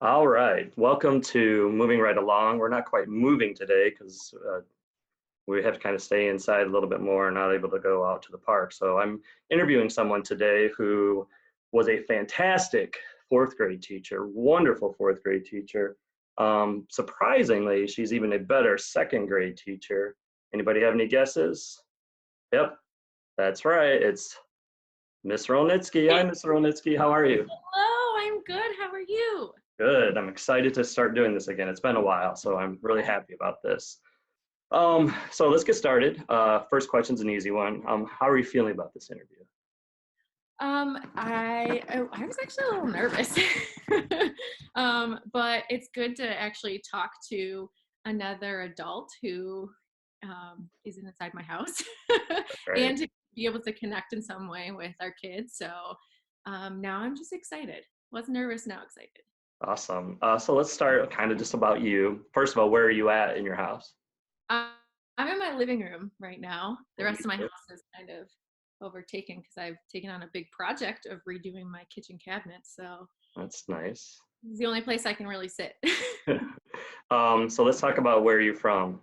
All right, welcome to Moving Right Along. We're not quite moving today because we have to kind of stay inside a little bit more and not able to go out to the park. So I'm interviewing someone today who was a fantastic fourth grade teacher, wonderful fourth grade teacher. Surprisingly, she's even a better second grade teacher. Anybody have any guesses? Yep, that's right. It's Miss Rolnitsky. Hi, Miss Rolnitsky. How are you? Hello, I'm good. How are you? Good. I'm excited to start doing this again. It's been a while, so I'm really happy about this. So let's get started. First question's an easy one. How are you feeling about this interview? I was actually a little nervous, but it's good to actually talk to another adult who isn't inside my house, Right. and to be able to connect in some way with our kids. So now I'm just excited. Was nervous, now excited. Awesome. So let's start kind of just about you. First of all, where are you at in your house? Uh, I'm in my living room right now. The Oh, rest me of my too. house is kind of overtaken because I've taken on a big project of redoing my kitchen cabinets. So That's nice. it's the only place I can really sit. So let's talk about where you're from.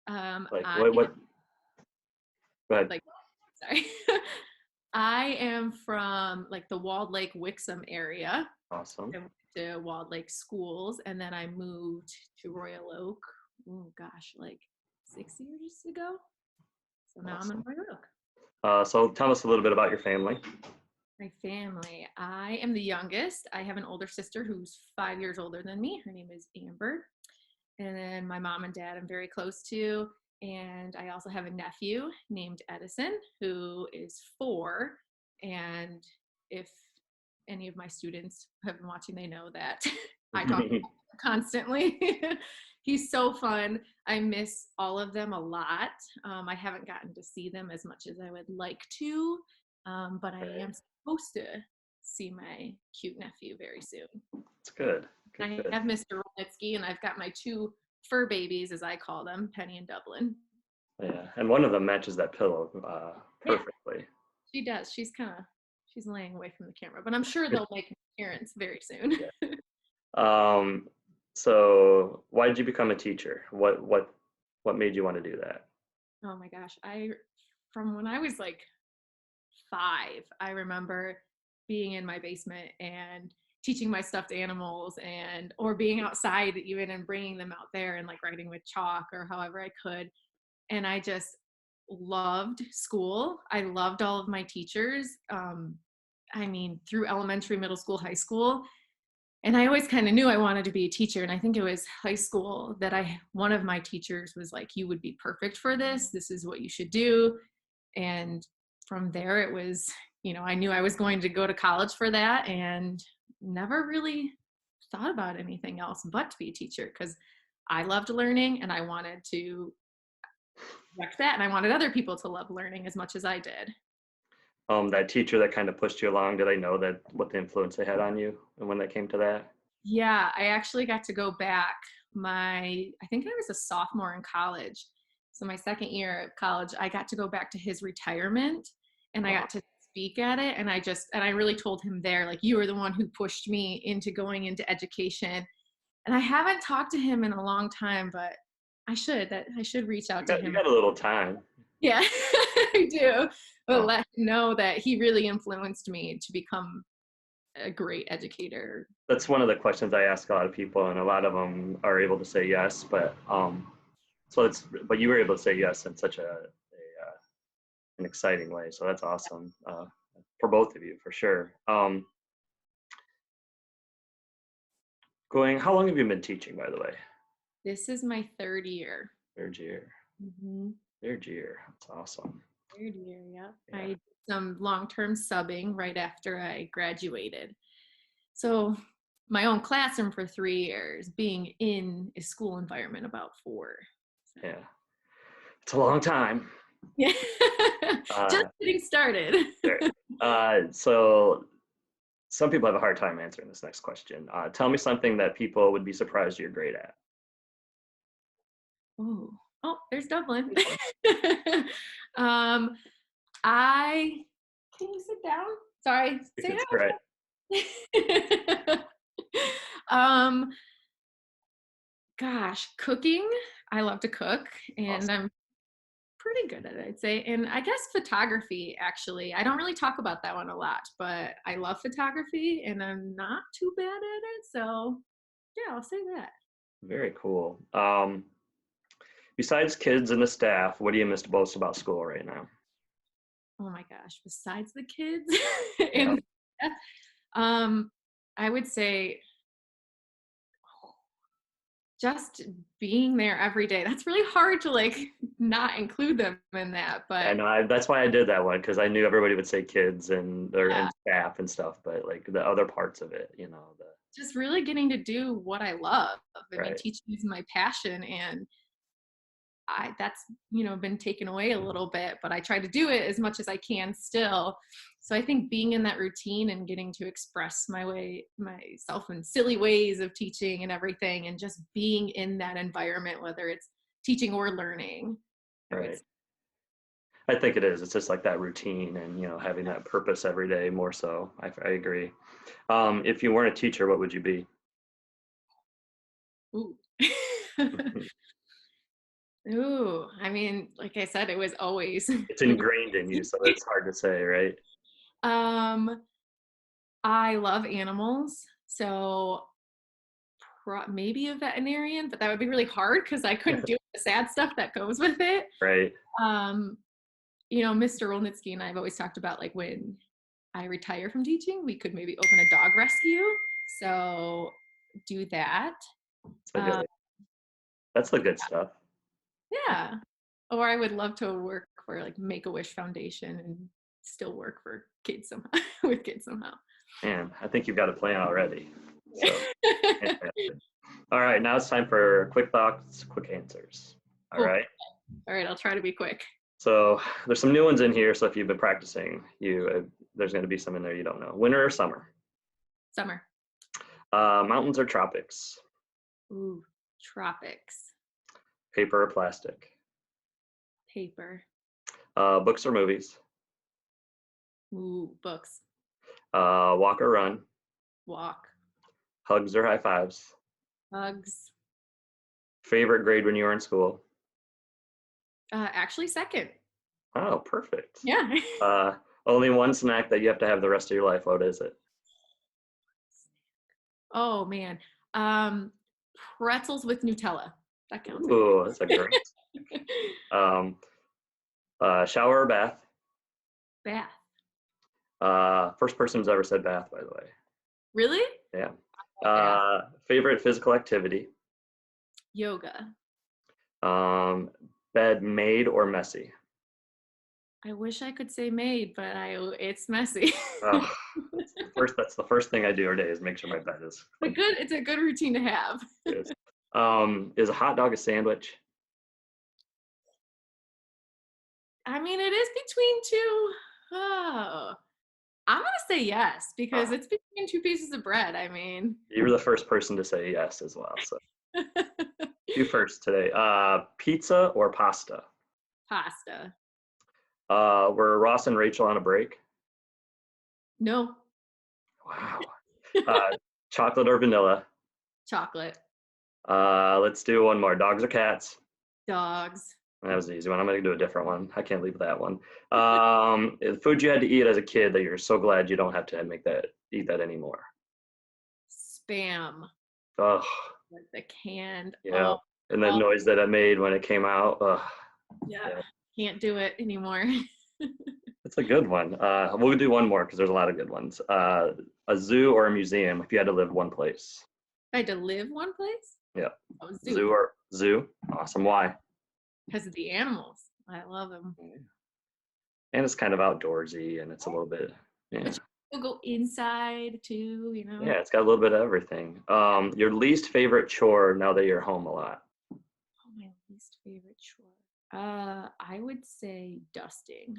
Like I what, go ahead. like sorry. I am from like the Walled Lake Wixom area. Awesome. I went to Walled Lake schools, and then I moved to Royal Oak. Oh gosh, like 6 years ago. So now I'm in Awesome. Royal Oak. So tell us a little bit about your family. My family. I am the youngest. I have an older sister who's 5 years older than me. Her name is Amber. And then my mom and dad I'm very close to. And I also have a nephew named Edison who is 4. And if any of my students have been watching, they know that I talk constantly. He's so fun. I miss all of them a lot. I haven't gotten to see them as much as I would like to, but I Right. am supposed to see my cute nephew very soon. It's good. Good, I good. have Mr. Rolnitsky, and I've got my 2 fur babies, as I call them, Penny and Dublin. Yeah, and one of them matches that pillow Yeah, perfectly. she does. She's laying away from the camera, but I'm sure they'll make an appearance very soon. Yeah. Um, so why did you become a teacher? What made you want to do that? Oh my gosh, from when I was like 5, I remember being in my basement and teaching my stuffed animals, and or being outside even and bringing them out there and like writing with chalk or however I could. And I just loved school. I loved all of my teachers. I mean, through elementary, middle school, high school. And I always kind of knew I wanted to be a teacher. And I think it was high school that one of my teachers was like, you would be perfect for this. This is what you should do. And from there, it was, I knew I was going to go to college for that, and never really thought about anything else but to be a teacher, because I loved learning and I wanted to direct that. And I wanted other people to love learning as much as I did. That teacher that kind of pushed you along, did I know that what the influence they had on you and when that came to that? Yeah, I actually got to go back I think I was a sophomore in college. So my second year of college, I got to go back to his retirement, and I Uh, got to speak at it. And I really told him there, like, you were the one who pushed me into going into education. And I haven't talked to him in a long time, but I should reach out you to got you him. got a little time. Yeah, I do. But Uh, let him know that he really influenced me to become a great educator. that's one of the questions I ask a lot of people, and a lot of them are able to say yes, but you were able to say yes in such an exciting way. So that's awesome for both of you, for sure. How long have you been teaching, by the way? This is my third year. Third year. Mm-hmm. Third year. That's awesome. Third year, yeah. I Yeah. did some long-term subbing right after I graduated. So my own classroom for 3 years, being in a school environment about 4. So, Yeah. It's a long time. yeah. Just Uh, getting started. sure. So some people have a hard time answering this next question. Tell me something that people would be surprised you're great at. Oh, oh, there's Dublin. um, I can you sit down? Sorry, say It's great. hi. um, Gosh, cooking. I love to cook, and Awesome. I'm pretty good at it, I'd say. And I guess photography, actually. I don't really talk about that one a lot, but I love photography and I'm not too bad at it. So, yeah, I'll say that. Very cool. Besides kids and the staff, what do you miss most about school right now? Oh my gosh, besides the kids Yeah. and um I would say just being there every day. That's really hard to like not include them in that, but And that's why I did that one because I knew everybody would say kids and their yeah, and staff and stuff, but like the other parts of it, the just really getting to do what I love. I mean, right, teaching is my passion, and that's been taken away a little bit, but I try to do it as much as I can still. So I think being in that routine and getting to express myself in silly ways of teaching and everything, and just being in that environment, whether it's teaching or learning, I would right. say. I think it is. It's just like that routine and having that purpose every day more so. I agree. If you weren't a teacher, what would you be? Ooh. Ooh, I mean, like I said, it was always It's ingrained in you, so it's hard to say, right? um I love animals, so maybe a veterinarian, but that would be really hard because I couldn't do the sad stuff that goes with it. Right. Um, Mr. Rolnitsky and I have always talked about like when I retire from teaching, we could maybe open a dog rescue. So do that. That's a Uh, good. That's the good stuff. yeah. Or I would love to work for like Make a Wish Foundation and still work for kids somehow with kids somehow. Man, I think you've got a plan already. So fantastic. All right, now it's time for quick thoughts, quick answers. All Cool. right. All right, I'll try to be quick. So there's some new ones in here. So if you've been practicing, there's going to be some in there you don't know. Winter or summer? Summer. Mountains or tropics? Ooh, tropics. Paper or plastic? Paper. Books or movies? Ooh, books. Walk or run? Walk. Hugs or high fives? Hugs. Favorite grade when you were in school? Actually, second. Oh, perfect. Yeah. Uh, only one snack that you have to have the rest of your life. What is it? Oh man. Um, Pretzels with Nutella. That counts, I Ooh, that's a great. think. Um, shower or bath? Bath. First person who's ever said bath, by the way. Really? Yeah. Bath. Favorite physical activity? Yoga. Um, bed made or messy? I wish I could say made, but it's messy. Oh, that's the first thing I do every day is make sure my bed is clean. It's a good routine to have. It is. Is a hot dog a sandwich? I mean, it is between two. Oh, I'm gonna say yes because Uh, it's between two pieces of bread. I mean, you were the first person to say yes as well. So you first today. Pizza or pasta? pasta. Were Ross and Rachel on a break? No. Wow. Uh, chocolate or vanilla? Chocolate. Let's do one more. Dogs or cats? Dogs. That was an easy one. I'm going to do a different one. I can't leave that one. The food you had to eat as a kid that you're so glad you don't have to eat that anymore. Spam. Oh, Like the canned. yeah. Oh, And the oh, noise that it made when it came out. Ugh, yeah. yeah. Can't do it anymore. It's a good one. We'll do one more because there's a lot of good ones. A zoo or a museum if you had to live one place. I had to live one place. Yeah. Oh, Zoo zoo or zoo. Awesome. Why? because of the animals. I love them. And it's kind of outdoorsy and it's a little bit, yeah. But you go inside too. Yeah, it's got a little bit of everything. Your least favorite chore now that you're home a lot. Oh, my least favorite chore. I would say dusting.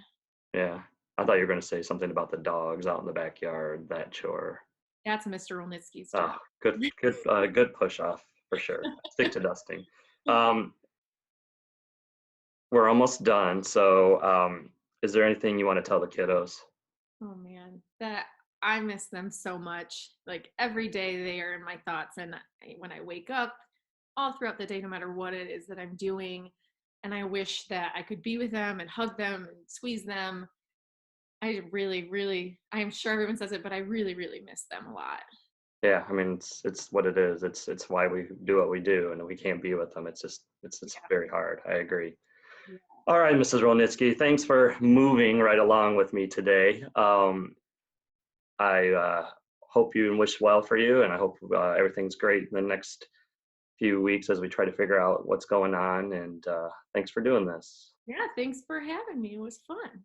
Yeah. I thought you were going to say something about the dogs out in the backyard, that chore. That's Mr. Rolnitsky's Oh, job. good push off for sure. Stick to dusting. Um, we're almost done. So, is there anything you want to tell the kiddos? Oh man, that I miss them so much. Like every day they are in my thoughts. And when I wake up, all throughout the day, no matter what it is that I'm doing, and I wish that I could be with them and hug them and squeeze them. I really, really, I'm sure everyone says it, but I really, really miss them a lot. Yeah, I mean, it's what it is. It's why we do what we do, and we can't be with them. It's just it's Yeah. very hard. I agree. Yeah. All right, Mrs. Rolnitsky, thanks for moving right along with me today. I hope you and wish well for you, and I hope everything's great in the next few weeks as we try to figure out what's going on. And thanks for doing this. Yeah. Thanks for having me. It was fun.